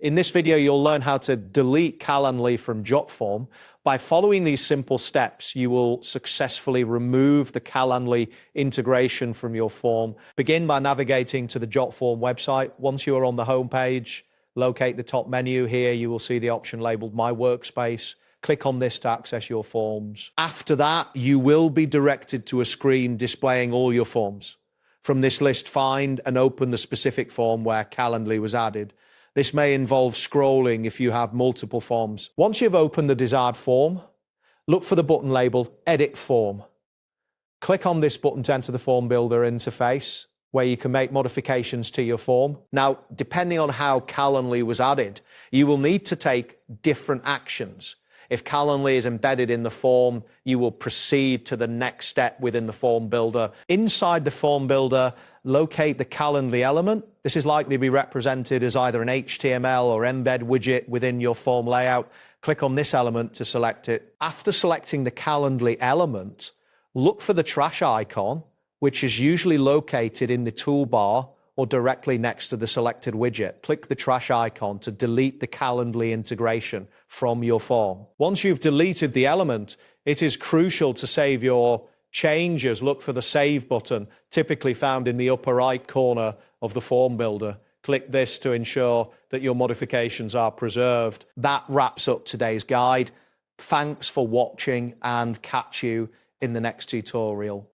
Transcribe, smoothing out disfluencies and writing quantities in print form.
In this video, you'll learn how to delete Calendly from JotForm. By following these simple steps, you will successfully remove the Calendly integration from your form. Begin by navigating to the JotForm website. Once you are on the home page, locate the top menu. Here you will see the option labeled My Workspace. Click on this to access your forms. After that, you will be directed to a screen displaying all your forms. From this list, find and open the specific form where Calendly was added. This may involve scrolling if you have multiple forms. Once you've opened the desired form, look for the button labeled Edit Form. Click on this button to enter the form builder interface, where you can make modifications to your form. Now, depending on how Calendly was added, you will need to take different actions. If Calendly is embedded in the form, you will proceed to the next step within the form builder. Inside the form builder, locate the Calendly element. This is likely to be represented as either an HTML or embed widget within your form layout. Click on this element to select it. After selecting the Calendly element, look for the trash icon, which is usually located in the toolbar or directly next to the selected widget. Click the trash icon to delete the Calendly integration from your form. Once you've deleted the element, it is crucial to save your changes. Look for the Save button, typically found in the upper right corner of the form builder. Click this to ensure that your modifications are preserved. That wraps up today's guide. Thanks for watching and catch you in the next tutorial.